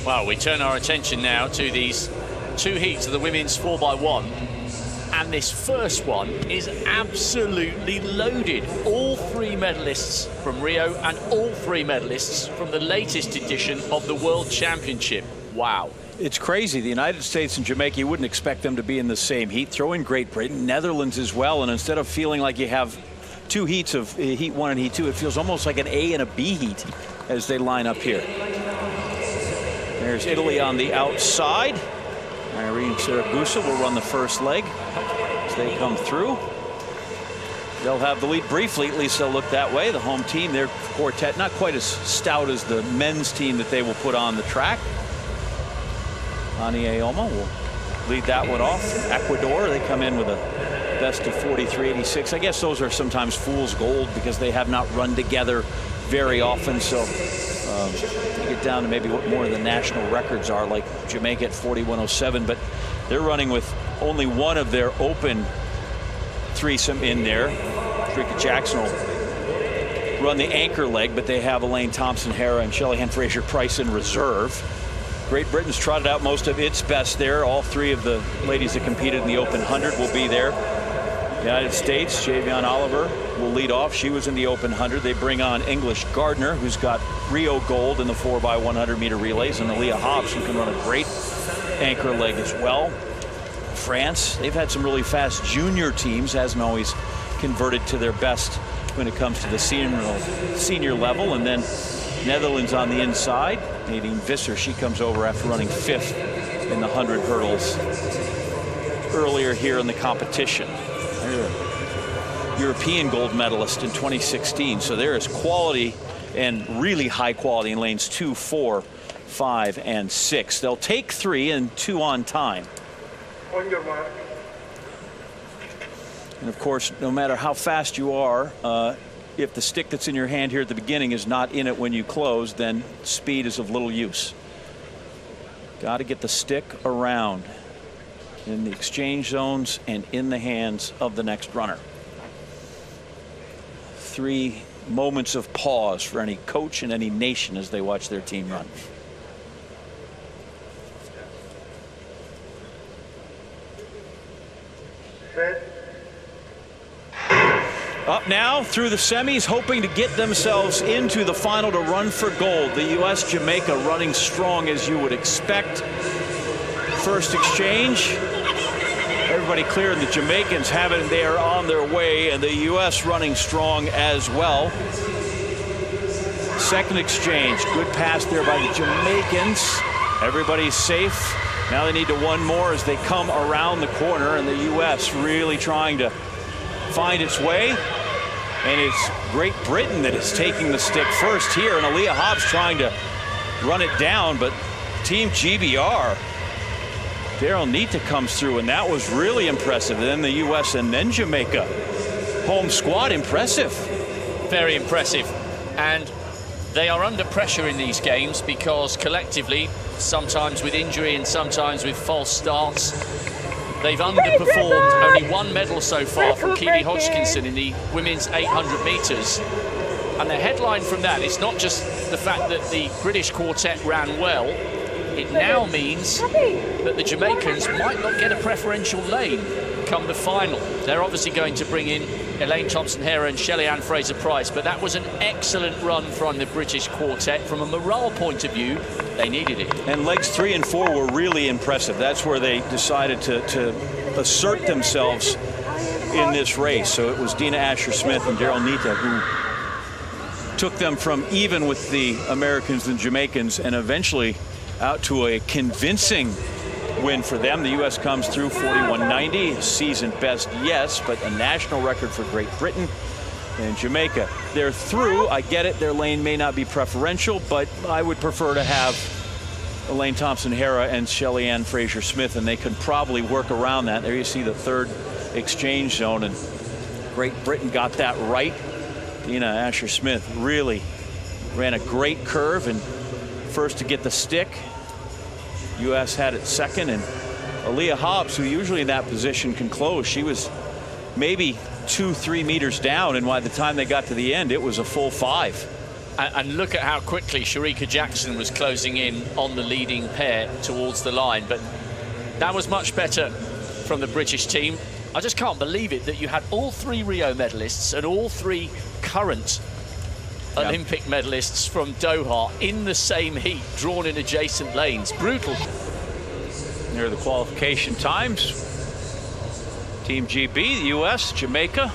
Well, we turn our attention now to these two heats of the women's 4x1. And this first one is absolutely loaded. All three medalists from Rio and all three medalists from the latest edition of the World Championship. Wow. It's crazy. The United States and Jamaica, you wouldn't expect them to be in the same heat. Throw in Great Britain, Netherlands as well. And instead of feeling like you have two heats of heat one and heat two, it feels almost like an A and a B heat as they line up here. There's Italy on the outside. Irene Siragusa will run the first leg as they come through. They'll have the lead briefly, at least they'll look that way. The home team, their quartet, not quite as stout as the men's team that they will put on the track. Ani Aoma will lead that one off. Ecuador, they come in with a best of 43.86. I guess those are sometimes fool's gold because they have not run together very often. So you get down to maybe what more of the national records are, like Jamaica at 41.07, but they're running with only one of their open threesome in there. Rika Jackson will run the anchor leg, but they have Elaine Thompson-Herah and Shelly-Ann Fraser-Price in reserve. Great Britain's trotted out most of its best there. All three of the ladies that competed in the Open 100 will be there. United States, Javion Oliver will lead off. She was in the Open 100. They bring on English Gardner, who's got Rio gold in the 4x100 meter relays, and Aaliyah Hobbs, who can run a great anchor leg as well. France, they've had some really fast junior teams, hasn't always converted to their best when it comes to the senior level. And then Netherlands on the inside. Nadine Visser, she comes over after running 5th in the 100 hurdles earlier here in the competition. They're a European gold medalist in 2016, so there is quality and really high quality in lanes 2, 4, 5, and 6. They'll take 3 and 2 on time. On your mark. And of course, no matter how fast you are, if the stick that's in your hand here at the beginning is not in it when you close, then speed is of little use. Got to get the stick around in the exchange zones and in the hands of the next runner. 3 moments of pause for any coach and any nation as they watch their team run. Up now through the semis, hoping to get themselves into the final to run for gold. The U.S. Jamaica running strong as you would expect. First exchange. Everybody clear, and the Jamaicans have it. They are on their way, and the U.S. running strong as well. Second exchange. Good pass there by the Jamaicans. Everybody's safe. Now they need to one more as they come around the corner, and the U.S. really trying to find its way. And it's Great Britain that is taking the stick first here, and Aaliyah Hobbs trying to run it down, but Team GBR, Daryl Nita comes through, and that was really impressive. And then the U.S. and then Jamaica. Home squad, impressive. Very impressive. And they are under pressure in these games because collectively, sometimes with injury and sometimes with false starts, they've underperformed. Only one medal so far from Keely Hodgkinson in the women's 800 meters. And the headline from that is not just the fact that the British quartet ran well. It now means that the Jamaicans might not get a preferential lane come the final. They're obviously going to bring in Elaine Thompson-Herah and Shelly-Ann Fraser-Price, but that was an excellent run from the British quartet. From a morale point of view, they needed it. And legs 3 and 4 were really impressive. That's where they decided to assert themselves in this race. So it was Dina Asher-Smith and Daryl Nita who took them from even with the Americans and Jamaicans and eventually out to a convincing win for them. The U.S. comes through 41.90, season best, yes, but a national record for Great Britain. And Jamaica, they're through. I get it, their lane may not be preferential, but I would prefer to have Elaine Thompson-Herah and Shelly-Ann Fraser-Smith, and they can probably work around that. There you see the third exchange zone, and Great Britain got that right. Dina Asher-Smith really ran a great curve and first to get the stick. U.S. had it second, and Aaliyah Hobbs, who usually in that position can close, she was maybe 2-3 meters down, and by the time they got to the end, it was a full 5. And look at how quickly Sharika Jackson was closing in on the leading pair towards the line. But that was much better from the British team. I just can't believe it that you had all 3 Rio medalists and all 3 current Olympic medalists from Doha in the same heat, drawn in adjacent lanes. Brutal. Here are the qualification times. Team GB, the US, Jamaica,